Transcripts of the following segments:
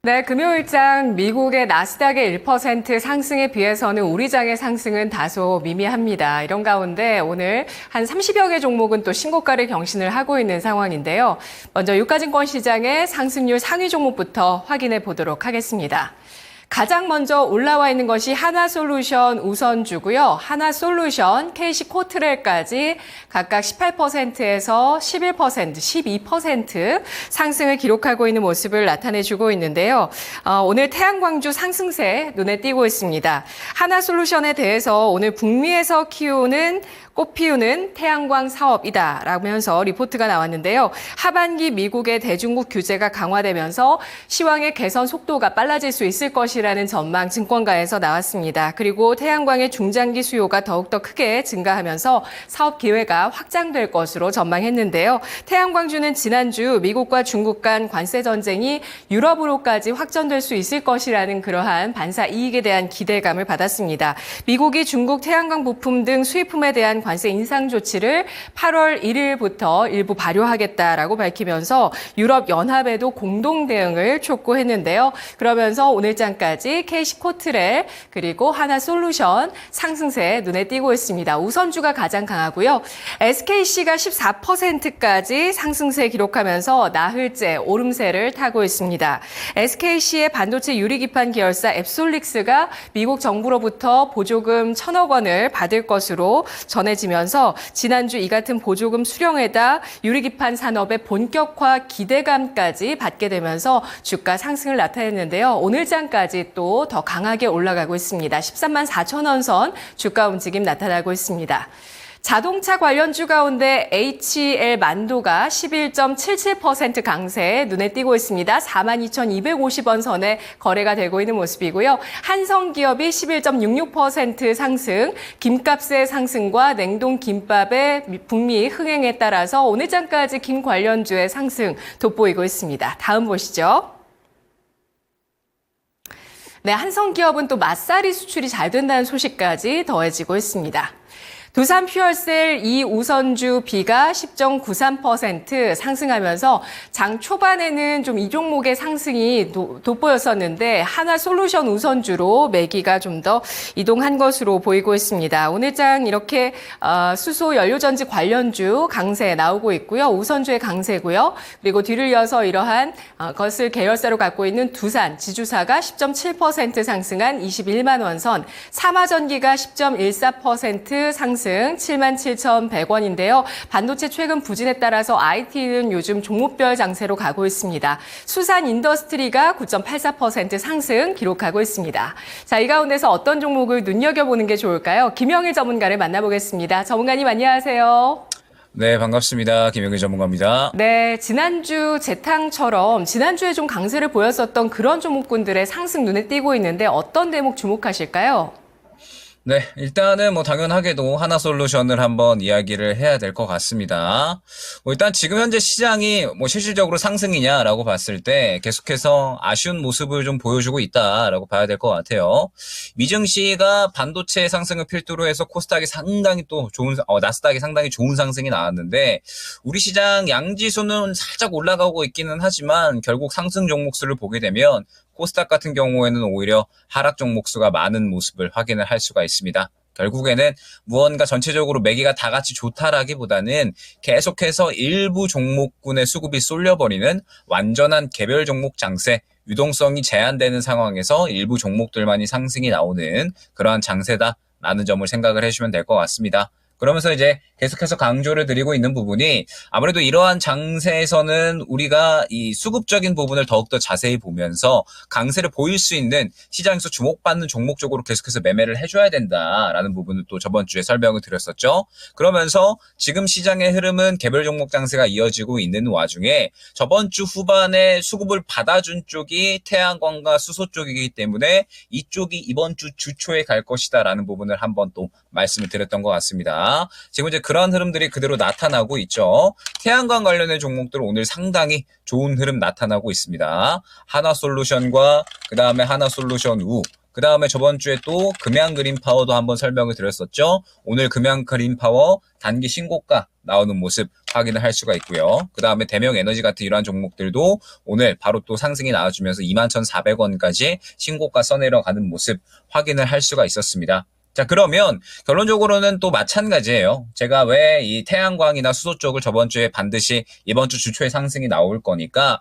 네, 금요일장 미국의 나스닥의 1% 상승에 비해서는 우리 장의 상승은 다소 미미합니다. 이런 가운데 오늘 한 30여 개 종목은 또 신고가를 경신을 하고 있는 상황인데요. 먼저 유가증권 시장의 상승률 상위 종목부터 확인해 보도록 하겠습니다. 가장 먼저 올라와 있는 것이 하나솔루션 우선주고요. 하나솔루션, KC코트렐까지 각각 18%에서 11%, 12% 상승을 기록하고 있는 모습을 나타내주고 있는데요. 오늘 태양광주 상승세 눈에 띄고 있습니다. 하나솔루션에 대해서 오늘 북미에서 꽃 피우는 태양광 사업이다 라면서 리포트가 나왔는데요. 하반기 미국의 대중국 규제가 강화되면서 시황의 개선 속도가 빨라질 수 있을 것이라는 전망 증권가에서 나왔습니다. 그리고 태양광의 중장기 수요가 더욱더 크게 증가하면서 사업 기회가 확장될 것으로 전망했는데요. 태양광주는 지난주 미국과 중국 간 관세 전쟁이 유럽으로까지 확전될 수 있을 것이라는 그러한 반사 이익에 대한 기대감을 받았습니다. 미국이 중국 태양광 부품 등 수입품에 대한 관세 인상 조치를 8월 1일부터 일부 발효하겠다라고 밝히면서 유럽 연합에도 공동 대응을 촉구했는데요. 그러면서 오늘장까지 KC코트렐 그리고 하나솔루션 상승세 눈에 띄고 있습니다. 우선주가 가장 강하고요. SKC가 14%까지 상승세 기록하면서 나흘째 오름세를 타고 있습니다. SKC의 반도체 유리기판 계열사 앱솔릭스가 미국 정부로부터 보조금 1,000억 원을 받을 것으로 전해지면서 지난주 이 같은 보조금 수령에다 유리기판 산업의 본격화 기대감까지 받게 되면서 주가 상승을 나타냈는데요. 오늘장까지 또 더 강하게 올라가고 있습니다. 13만 4천 원 선 주가 움직임 나타나고 있습니다. 자동차 관련주 가운데 HL만도가 11.77% 강세 눈에 띄고 있습니다. 42,250원 선에 거래가 되고 있는 모습이고요. 한성기업이 11.66% 상승, 김값의 상승과 냉동김밥의 북미 흥행에 따라서 오늘장까지 김 관련주의 상승 돋보이고 있습니다. 다음 보시죠. 네, 한성기업은 또 맛살이 수출이 잘 된다는 소식까지 더해지고 있습니다. 두산 퓨얼셀 2우선주 B가 10.93% 상승하면서 장 초반에는 좀 이 종목의 상승이 돋보였었는데 하나솔루션 우선주로 매기가 좀 더 이동한 것으로 보이고 있습니다. 오늘장 이렇게 수소 연료전지 관련주 강세 나오고 있고요. 우선주의 강세고요. 그리고 뒤를 이어서 이러한 것을 계열사로 갖고 있는 두산 지주사가 10.7% 상승한 21만 원 선, 삼화전기가 10.14% 상승 77,100원인데요. 반도체 최근 부진에 따라서 IT는 요즘 종목별 장세로 가고 있습니다. 수산 인더스트리가 9.84% 상승 기록하고 있습니다. 자, 이 가운데서 어떤 종목을 눈여겨보는 게 좋을까요? 김영일 전문가를 만나보겠습니다. 전문가님 안녕하세요. 네, 반갑습니다. 김영일 전문가입니다. 네, 지난주 재탕처럼 지난주에 좀 강세를 보였었던 그런 종목군들의 상승 눈에 띄고 있는데 어떤 대목 주목하실까요? 네, 일단은 당연하게도 하나솔루션을 한번 이야기를 해야 될 것 같습니다. 일단 지금 현재 시장이 실질적으로 상승이냐라고 봤을 때 계속해서 아쉬운 모습을 좀 보여주고 있다라고 봐야 될 것 같아요. 미증시가 반도체 상승을 필두로 해서 코스닥이 상당히 또 나스닥이 상당히 좋은 상승이 나왔는데 우리 시장 양지수는 살짝 올라가고 있기는 하지만 결국 상승 종목수를 보게 되면 코스닥 같은 경우에는 오히려 하락 종목수가 많은 모습을 확인을 할 수가 있습니다. 결국에는 무언가 전체적으로 매기가 다 같이 좋다라기보다는 계속해서 일부 종목군의 수급이 쏠려버리는 완전한 개별 종목 장세, 유동성이 제한되는 상황에서 일부 종목들만이 상승이 나오는 그러한 장세다라는 점을 생각을 해주시면 될 것 같습니다. 그러면서 이제 계속해서 강조를 드리고 있는 부분이 아무래도 이러한 장세에서는 우리가 이 수급적인 부분을 더욱더 자세히 보면서 강세를 보일 수 있는 시장에서 주목받는 종목 쪽으로 계속해서 매매를 해줘야 된다라는 부분을 또 저번 주에 설명을 드렸었죠. 그러면서 지금 시장의 흐름은 개별 종목 장세가 이어지고 있는 와중에 저번 주 후반에 수급을 받아준 쪽이 태양광과 수소 쪽이기 때문에 이쪽이 이번 주 주초에 갈 것이다라는 부분을 한번 또 말씀을 드렸던 것 같습니다. 지금 이제 그런 흐름들이 그대로 나타나고 있죠. 태양광 관련된 종목들 오늘 상당히 좋은 흐름 나타나고 있습니다. 하나솔루션과 그 다음에 하나솔루션 우, 그 다음에 저번 주에 또 금양 그린 파워도 한번 설명을 드렸었죠. 오늘 금양 그린 파워 단기 신고가 나오는 모습 확인을 할 수가 있고요. 그 다음에 대명 에너지 같은 이러한 종목들도 오늘 바로 또 상승이 나와주면서 21,400원까지 신고가 써내려가는 모습 확인을 할 수가 있었습니다. 자, 그러면 결론적으로는 또 마찬가지예요. 제가 왜 이 태양광이나 수소 쪽을 저번 주에 반드시 이번 주 주초에 상승이 나올 거니까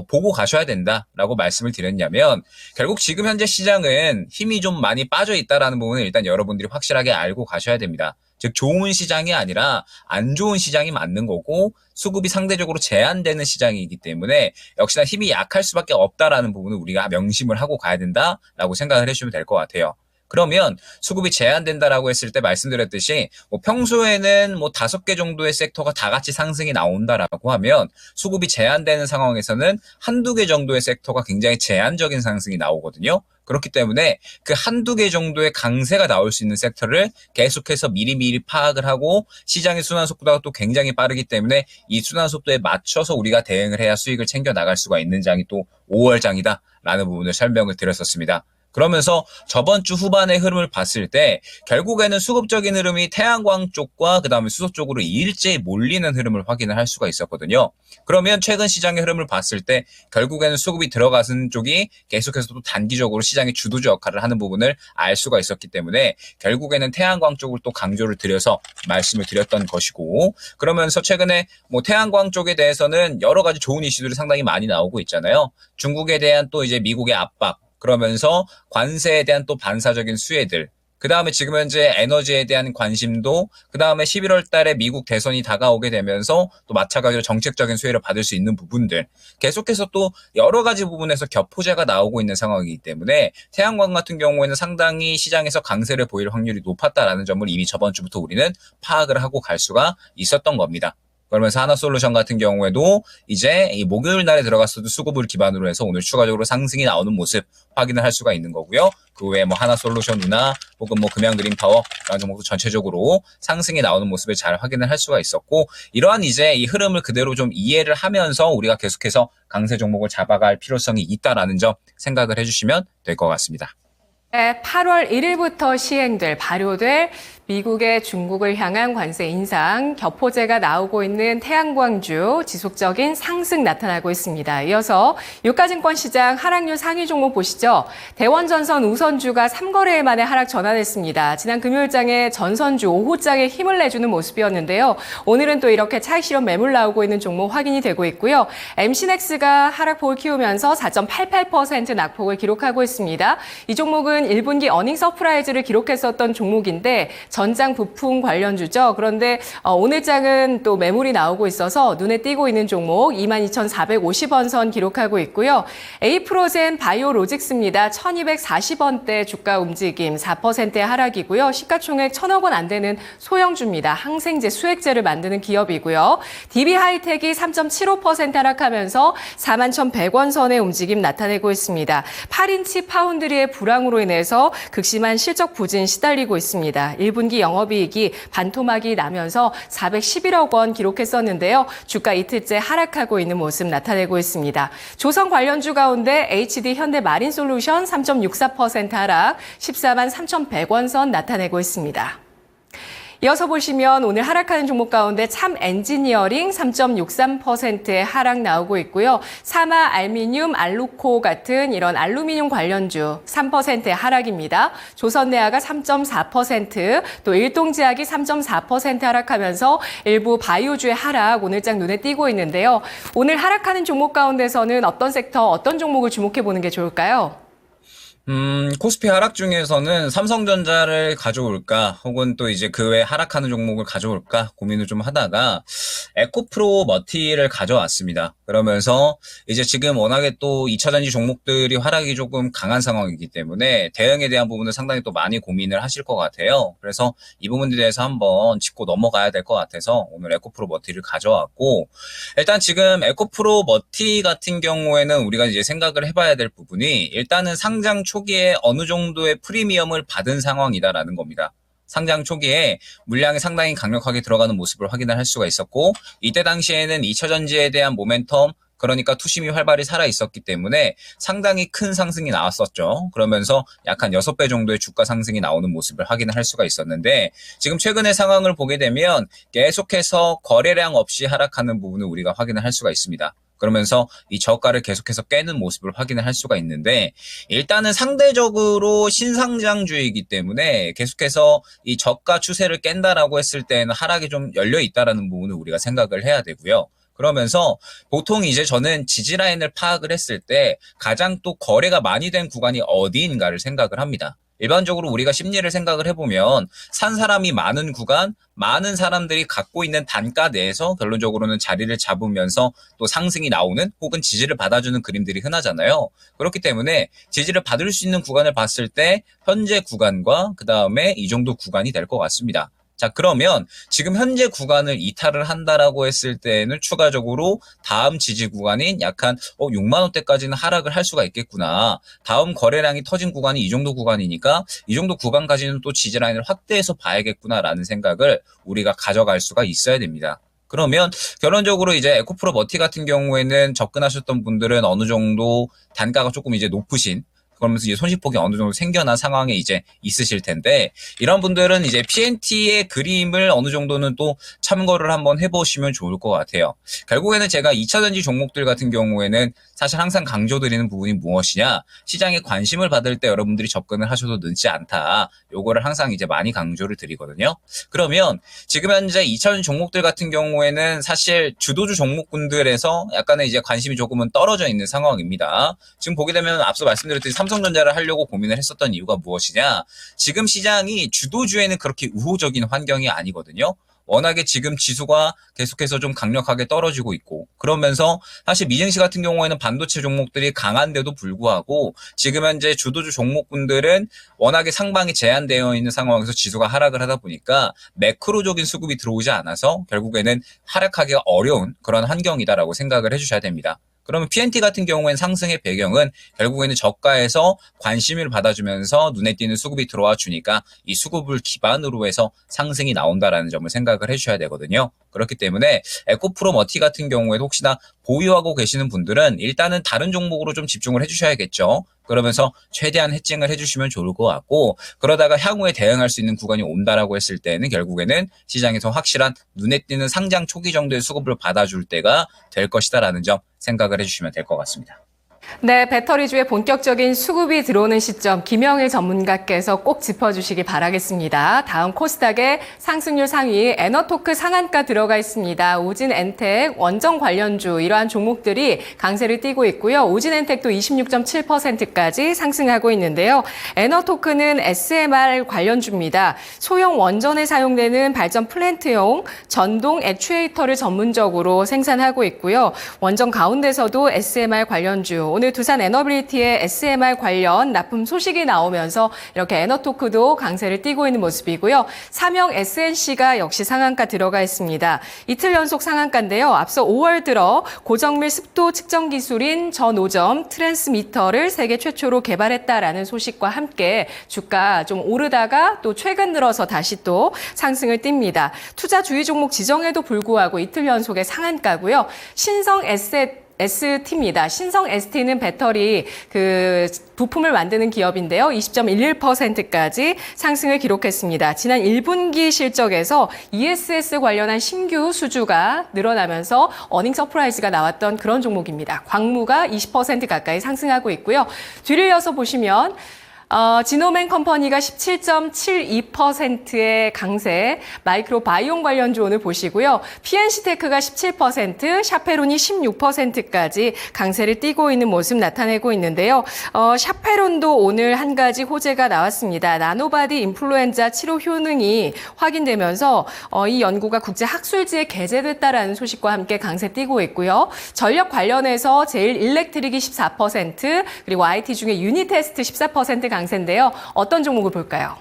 보고 가셔야 된다라고 말씀을 드렸냐면, 결국 지금 현재 시장은 힘이 좀 많이 빠져 있다라는 부분을 일단 여러분들이 확실하게 알고 가셔야 됩니다. 즉 좋은 시장이 아니라 안 좋은 시장이 맞는 거고, 수급이 상대적으로 제한되는 시장이기 때문에 역시나 힘이 약할 수밖에 없다라는 부분을 우리가 명심을 하고 가야 된다라고 생각을 해주시면 될 것 같아요. 그러면 수급이 제한된다라고 했을 때 말씀드렸듯이 평소에는 5개 정도의 섹터가 다 같이 상승이 나온다라고 하면, 수급이 제한되는 상황에서는 한두 개 정도의 섹터가 굉장히 제한적인 상승이 나오거든요. 그렇기 때문에 그 한두 개 정도의 강세가 나올 수 있는 섹터를 계속해서 미리미리 파악을 하고, 시장의 순환 속도가 또 굉장히 빠르기 때문에 이 순환 속도에 맞춰서 우리가 대응을 해야 수익을 챙겨 나갈 수가 있는 장이 또 5월장이다라는 부분을 설명을 드렸었습니다. 그러면서 저번 주 후반의 흐름을 봤을 때 결국에는 수급적인 흐름이 태양광 쪽과 그 다음에 수소 쪽으로 일제히 몰리는 흐름을 확인을 할 수가 있었거든요. 그러면 최근 시장의 흐름을 봤을 때 결국에는 수급이 들어가는 쪽이 계속해서 또 단기적으로 시장의 주도주 역할을 하는 부분을 알 수가 있었기 때문에 결국에는 태양광 쪽을 또 강조를 드려서 말씀을 드렸던 것이고, 그러면서 최근에 태양광 쪽에 대해서는 여러 가지 좋은 이슈들이 상당히 많이 나오고 있잖아요. 중국에 대한 또 이제 미국의 압박, 그러면서 관세에 대한 또 반사적인 수혜들, 그 다음에 지금 현재 에너지에 대한 관심도, 그 다음에 11월 달에 미국 대선이 다가오게 되면서 또 마찬가지로 정책적인 수혜를 받을 수 있는 부분들, 계속해서 또 여러 가지 부분에서 격포제가 나오고 있는 상황이기 때문에 태양광 같은 경우에는 상당히 시장에서 강세를 보일 확률이 높았다라는 점을 이미 저번 주부터 우리는 파악을 하고 갈 수가 있었던 겁니다. 그러면서 하나솔루션 같은 경우에도 이제 이 목요일 날에 들어갔어도 수급을 기반으로 해서 오늘 추가적으로 상승이 나오는 모습 확인을 할 수가 있는 거고요. 그 외에 하나솔루션이나 혹은 금양그린파워 이런 종목도 전체적으로 상승이 나오는 모습을 잘 확인을 할 수가 있었고, 이러한 이제 이 흐름을 그대로 좀 이해를 하면서 우리가 계속해서 강세 종목을 잡아갈 필요성이 있다라는 점 생각을 해주시면 될 것 같습니다. 8월 1일부터 발효될 미국의 중국을 향한 관세 인상, 격포제가 나오고 있는 태양광주 지속적인 상승 나타나고 있습니다. 이어서 유가증권 시장 하락률 상위 종목 보시죠. 대원전선 우선주가 3거래일 만에 하락 전환했습니다. 지난 금요일장에 전선주 오후장에 힘을 내주는 모습이었는데요. 오늘은 또 이렇게 차익 실현 매물 나오고 있는 종목 확인이 되고 있고요. MC넥스가 하락폭을 키우면서 4.88% 낙폭을 기록하고 있습니다. 이 종목은 1분기 어닝 서프라이즈를 기록했었던 종목인데 전장 부품 관련주죠. 그런데 오늘 장은 또 매물이 나오고 있어서 눈에 띄고 있는 종목 22,450원 선 기록하고 있고요. 에이프로젠 바이오로직스입니다. 1,240원대 주가 움직임 4%의 하락이고요. 시가총액 1,000억 원 안 되는 소형주입니다. 항생제, 수액제를 만드는 기업이고요. DB하이텍이 3.75% 하락하면서 41,100원 선의 움직임 나타내고 있습니다. 8인치 파운드리의 불황으로 인해서 극심한 실적 부진 시달리고 있습니다. 1분기 영업이익이 반토막이 나면서 411억 원 기록했었는데요. 주가 이틀째 하락하고 있는 모습 나타내고 있습니다. 조선 관련주 가운데 HD 현대마린솔루션 3.64% 하락, 14만 3,100원 선 나타내고 있습니다. 이어서 보시면 오늘 하락하는 종목 가운데 참 엔지니어링 3.63%의 하락 나오고 있고요. 사마, 알미늄, 알루코 같은 이런 알루미늄 관련주 3%의 하락입니다. 조선내화가 3.4%, 또 일동제약이 3.4% 하락하면서 일부 바이오주의 하락 오늘장 눈에 띄고 있는데요. 오늘 하락하는 종목 가운데서는 어떤 섹터, 어떤 종목을 주목해 보는 게 좋을까요? 코스피 하락 중에서는 삼성전자를 가져올까, 혹은 또 이제 그 외 하락하는 종목을 가져올까 고민을 좀 하다가 에코프로 머티를 가져왔습니다. 그러면서 이제 지금 워낙에 또 2차전지 종목들이 하락이 조금 강한 상황이기 때문에 대응에 대한 부분을 상당히 또 많이 고민을 하실 것 같아요. 그래서 이 부분에 대해서 한번 짚고 넘어가야 될 것 같아서 오늘 에코프로 머티를 가져왔고, 일단 지금 에코프로 머티 같은 경우에는 우리가 이제 생각을 해봐야 될 부분이, 일단은 상장 초기에 어느 정도의 프리미엄을 받은 상황이다라는 겁니다. 상장 초기에 물량이 상당히 강력하게 들어가는 모습을 확인을 할 수가 있었고, 이때 당시에는 2차전지에 대한 모멘텀, 그러니까 투심이 활발히 살아 있었기 때문에 상당히 큰 상승이 나왔었죠. 그러면서 약 한 6배 정도의 주가 상승이 나오는 모습을 확인할 수가 있었는데 지금 최근의 상황을 보게 되면 계속해서 거래량 없이 하락하는 부분을 우리가 확인을 할 수가 있습니다. 그러면서 이 저가를 계속해서 깨는 모습을 확인을 할 수가 있는데 일단은 상대적으로 신상장주이기 때문에 계속해서 이 저가 추세를 깬다라고 했을 때는 하락이 좀 열려 있다라는 부분을 우리가 생각을 해야 되고요. 그러면서 보통 이제 저는 지지라인을 파악을 했을 때 가장 또 거래가 많이 된 구간이 어디인가를 생각을 합니다. 일반적으로 우리가 심리를 생각을 해보면 산 사람이 많은 구간, 많은 사람들이 갖고 있는 단가 내에서 결론적으로는 자리를 잡으면서 또 상승이 나오는 혹은 지지를 받아주는 그림들이 흔하잖아요. 그렇기 때문에 지지를 받을 수 있는 구간을 봤을 때 현재 구간과 그 다음에 이 정도 구간이 될 것 같습니다. 자, 그러면 지금 현재 구간을 이탈을 한다라고 했을 때는 추가적으로 다음 지지 구간인 약한 6만 원대까지는 하락을 할 수가 있겠구나. 다음 거래량이 터진 구간이 이 정도 구간이니까 이 정도 구간까지는 또 지지 라인을 확대해서 봐야겠구나라는 생각을 우리가 가져갈 수가 있어야 됩니다. 그러면 결론적으로 이제 에코프로 머티 같은 경우에는 접근하셨던 분들은 어느 정도 단가가 조금 이제 높으신 그러면서 이제 손실폭이 어느 정도 생겨난 상황에 이제 있으실 텐데 이런 분들은 이제 PNT의 그림을 어느 정도는 또 참고를 한번 해보시면 좋을 것 같아요. 결국에는 제가 2차전지 종목들 같은 경우에는 사실 항상 강조드리는 부분이 무엇이냐 시장에 관심을 받을 때 여러분들이 접근을 하셔도 늦지 않다. 요거를 항상 이제 많이 강조를 드리거든요. 그러면 지금 현재 2차전지 종목들 같은 경우에는 사실 주도주 종목군들에서 약간의 이제 관심이 조금은 떨어져 있는 상황입니다. 지금 보게 되면 앞서 말씀드렸듯이 삼성전자를 하려고 고민을 했었던 이유가 무엇이냐? 지금 시장이 주도주에는 그렇게 우호적인 환경이 아니거든요. 워낙에 지금 지수가 계속해서 좀 강력하게 떨어지고 있고 그러면서 사실 미증시 같은 경우에는 반도체 종목들이 강한데도 불구하고 지금 현재 주도주 종목군들은 워낙에 상방이 제한되어 있는 상황에서 지수가 하락을 하다 보니까 매크로적인 수급이 들어오지 않아서 결국에는 하락하기가 어려운 그런 환경이다라고 생각을 해주셔야 됩니다. 그러면 PNT 같은 경우에는 상승의 배경은 결국에는 저가에서 관심을 받아주면서 눈에 띄는 수급이 들어와 주니까 이 수급을 기반으로 해서 상승이 나온다라는 점을 생각을 해주셔야 되거든요. 그렇기 때문에 에코프로 머티 같은 경우에도 혹시나 보유하고 계시는 분들은 일단은 다른 종목으로 좀 집중을 해주셔야겠죠. 그러면서 최대한 해칭을 해주시면 좋을 것 같고 그러다가 향후에 대응할 수 있는 구간이 온다라고 했을 때는 결국에는 시장에서 확실한 눈에 띄는 상장 초기 정도의 수급을 받아줄 때가 될 것이다라는 점 생각을 해주시면 될 것 같습니다. 네, 배터리주에 본격적인 수급이 들어오는 시점 김영일 전문가께서 꼭 짚어주시기 바라겠습니다. 다음 코스닥의 상승률 상위 에너토크 상한가 들어가 있습니다. 오진엔텍, 원정 관련주 이러한 종목들이 강세를 띠고 있고요. 오진엔텍도 26.7%까지 상승하고 있는데요. 에너토크는 SMR 관련주입니다. 소형 원전에 사용되는 발전 플랜트용 전동 액추에이터를 전문적으로 생산하고 있고요. 원전 가운데서도 SMR 관련주 오늘 두산 에너빌리티의 SMR 관련 납품 소식이 나오면서 이렇게 에너토크도 강세를 띠고 있는 모습이고요. 삼형 SNC가 역시 상한가 들어가 있습니다. 이틀 연속 상한가인데요. 앞서 5월 들어 고정밀 습도 측정 기술인 전오점 트랜스미터를 세계 최초로 개발했다라는 소식과 함께 주가 좀 오르다가 또 최근 들어서 다시 또 상승을 띱니다. 투자 주의 종목 지정에도 불구하고 이틀 연속의 상한가고요. 신성 ST입니다. 신성 ST는 배터리 부품을 만드는 기업인데요. 20.11%까지 상승을 기록했습니다. 지난 1분기 실적에서 ESS 관련한 신규 수주가 늘어나면서 어닝 서프라이즈가 나왔던 그런 종목입니다. 광무가 20% 가까이 상승하고 있고요. 뒤를 이어서 보시면 지노맨 컴퍼니가 17.72%의 강세, 마이크로 바이옴 관련주 오늘 보시고요. PNC테크가 17%, 샤페론이 16%까지 강세를 띠고 있는 모습 나타내고 있는데요. 샤페론도 오늘 한 가지 호재가 나왔습니다. 나노바디 인플루엔자 치료 효능이 확인되면서 이 연구가 국제 학술지에 게재됐다라는 소식과 함께 강세 띠고 있고요. 전력 관련해서 제일 일렉트릭이 14%, 그리고 IT 중에 유니테스트 14% 강세인데요. 어떤 종목을 볼까요?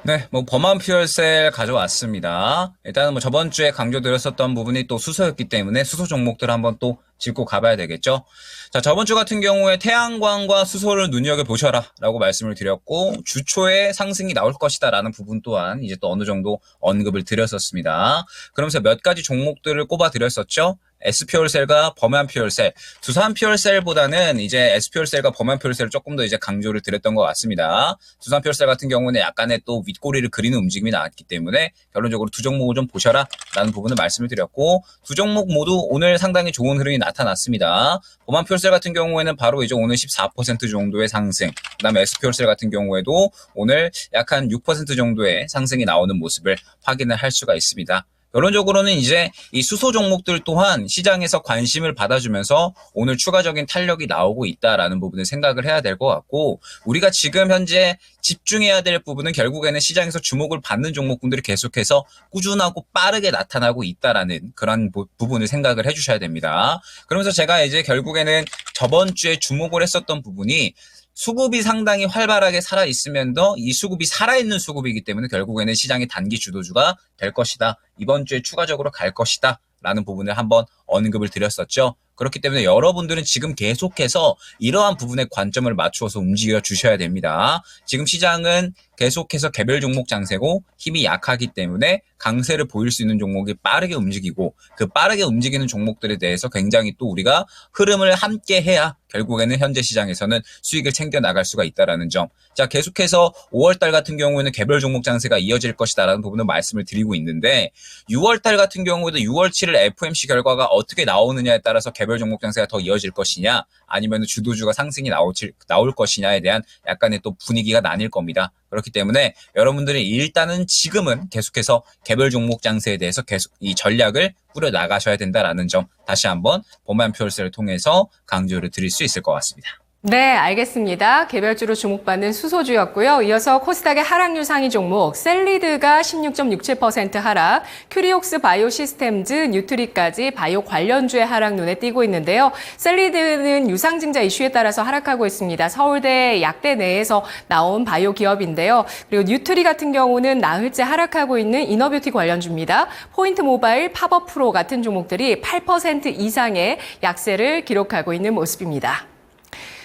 네, 범한 퓨얼셀 가져왔습니다. 일단은 저번 주에 강조드렸었던 부분이 또 수소였기 때문에 수소 종목들 한번 또 짚고 가봐야 되겠죠. 자, 저번 주 같은 경우에 태양광과 수소를 눈여겨보셔라 라고 말씀을 드렸고 주초에 상승이 나올 것이다 라는 부분 또한 이제 또 어느 정도 언급을 드렸었습니다. 그러면서 몇 가지 종목들을 꼽아 드렸었죠. SP올셀과 범한퓨얼셀. 두산퓨얼셀보다는 이제 SP올셀과 범한퓨얼셀을 조금 더 이제 강조를 드렸던 것 같습니다. 두산퓨얼셀 같은 경우는 약간의 또 윗꼬리를 그리는 움직임이 나왔기 때문에 결론적으로 두 종목을 좀 보셔라 라는 부분을 말씀을 드렸고, 두 종목 모두 오늘 상당히 좋은 흐름이 나타났습니다. 범한퓨얼셀 같은 경우에는 바로 이제 오늘 14% 정도의 상승, 그 다음에 SP올셀 같은 경우에도 오늘 약 한 6% 정도의 상승이 나오는 모습을 확인을 할 수가 있습니다. 결론적으로는 이제 이 수소 종목들 또한 시장에서 관심을 받아주면서 오늘 추가적인 탄력이 나오고 있다라는 부분을 생각을 해야 될 것 같고, 우리가 지금 현재 집중해야 될 부분은 결국에는 시장에서 주목을 받는 종목군들이 계속해서 꾸준하고 빠르게 나타나고 있다라는 그런 부분을 생각을 해주셔야 됩니다. 그러면서 제가 이제 결국에는 저번 주에 주목을 했었던 부분이 수급이 상당히 활발하게 살아있으면서 이 수급이 살아있는 수급이기 때문에 결국에는 시장의 단기 주도주가 될 것이다. 이번 주에 추가적으로 갈 것이다. 라는 부분을 한번 언급을 드렸었죠. 그렇기 때문에 여러분들은 지금 계속해서 이러한 부분에 관점을 맞추어서 움직여 주셔야 됩니다. 지금 시장은 계속해서 개별 종목 장세고 힘이 약하기 때문에 강세를 보일 수 있는 종목이 빠르게 움직이고, 그 빠르게 움직이는 종목들에 대해서 굉장히 또 우리가 흐름을 함께 해야 결국에는 현재 시장에서는 수익을 챙겨 나갈 수가 있다라는 점. 자, 계속해서 5월달 같은 경우에는 개별 종목 장세가 이어질 것이다라는 부분을 말씀을 드리고 있는데, 6월달 같은 경우에도 6월 7일 FOMC 결과가 어떻게 나오느냐에 따라서 개별 종목 장세가 더 이어질 것이냐, 아니면 주도주가 상승이 나올 것이냐에 대한 약간의 또 분위기가 나뉠 겁니다. 그렇기 때문에 여러분들이 일단은 지금은 계속해서 개별 종목 장세에 대해서 계속 이 전략을 꾸려 나가셔야 된다라는 점 다시 한번 범한퓨얼셀을 통해서 강조를 드릴 수 있을 것 같습니다. 네, 알겠습니다. 개별주로 주목받는 수소주였고요. 이어서 코스닥의 하락률 상위 종목 셀리드가 16.67% 하락, 큐리옥스 바이오시스템즈, 뉴트리까지 바이오 관련주의 하락 눈에 띄고 있는데요. 셀리드는 유상증자 이슈에 따라서 하락하고 있습니다. 서울대 약대 내에서 나온 바이오 기업인데요. 그리고 뉴트리 같은 경우는 나흘째 하락하고 있는 이너뷰티 관련주입니다. 포인트 모바일, 팝업 프로 같은 종목들이 8% 이상의 약세를 기록하고 있는 모습입니다.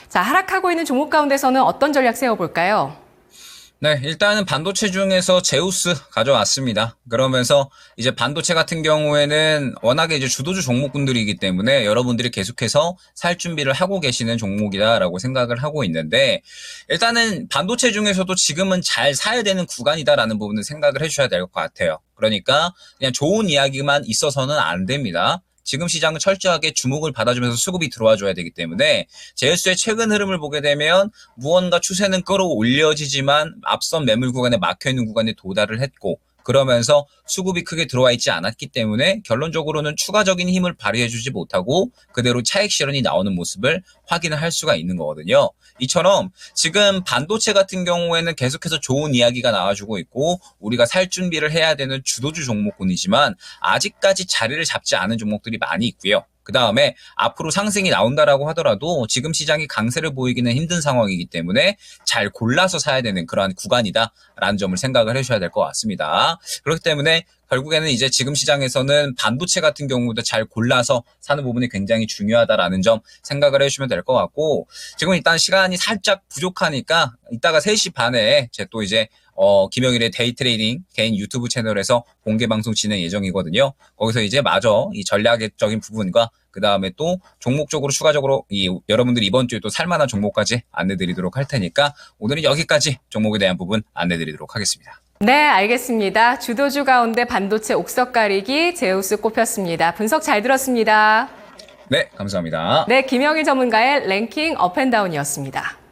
자, 하락하고 있는 종목 가운데서는 어떤 전략 세워볼까요? 네, 일단은 반도체 중에서 제우스 가져왔습니다. 그러면서 이제 반도체 같은 경우에는 워낙에 이제 주도주 종목군들이기 때문에 여러분들이 계속해서 살 준비를 하고 계시는 종목이다라고 생각을 하고 있는데, 일단은 반도체 중에서도 지금은 잘 사야 되는 구간이다라는 부분을 생각을 해주셔야 될 것 같아요. 그러니까 그냥 좋은 이야기만 있어서는 안 됩니다. 지금 시장은 철저하게 주목을 받아주면서 수급이 들어와줘야 되기 때문에 제우스의 최근 흐름을 보게 되면 무언가 추세는 끌어올려지지만 앞선 매물 구간에 막혀있는 구간에 도달을 했고, 그러면서 수급이 크게 들어와 있지 않았기 때문에 결론적으로는 추가적인 힘을 발휘해주지 못하고 그대로 차익 실현이 나오는 모습을 확인을 할 수가 있는 거거든요. 이처럼 지금 반도체 같은 경우에는 계속해서 좋은 이야기가 나와주고 있고 우리가 살 준비를 해야 되는 주도주 종목군이지만 아직까지 자리를 잡지 않은 종목들이 많이 있고요. 그 다음에 앞으로 상승이 나온다라고 하더라도 지금 시장이 강세를 보이기는 힘든 상황이기 때문에 잘 골라서 사야 되는 그러한 구간이다라는 점을 생각을 해주셔야 될 것 같습니다. 그렇기 때문에 결국에는 이제 지금 시장에서는 반도체 같은 경우도 잘 골라서 사는 부분이 굉장히 중요하다라는 점 생각을 해주시면 될 것 같고, 지금 일단 시간이 살짝 부족하니까 이따가 3시 반에 제 또 이제 김영일의 데이 트레이딩 개인 유튜브 채널에서 공개 방송 진행 예정이거든요. 거기서 이제 마저 이 전략적인 부분과 그 다음에 또 종목적으로 추가적으로 여러분들이 이번 주에 또 살만한 종목까지 안내드리도록 할 테니까 오늘은 여기까지 종목에 대한 부분 안내드리도록 하겠습니다. 네, 알겠습니다. 주도주 가운데 반도체 옥석 가리기 제우스 꼽혔습니다. 분석 잘 들었습니다. 네, 감사합니다. 네, 김영일 전문가의 랭킹 업앤다운이었습니다.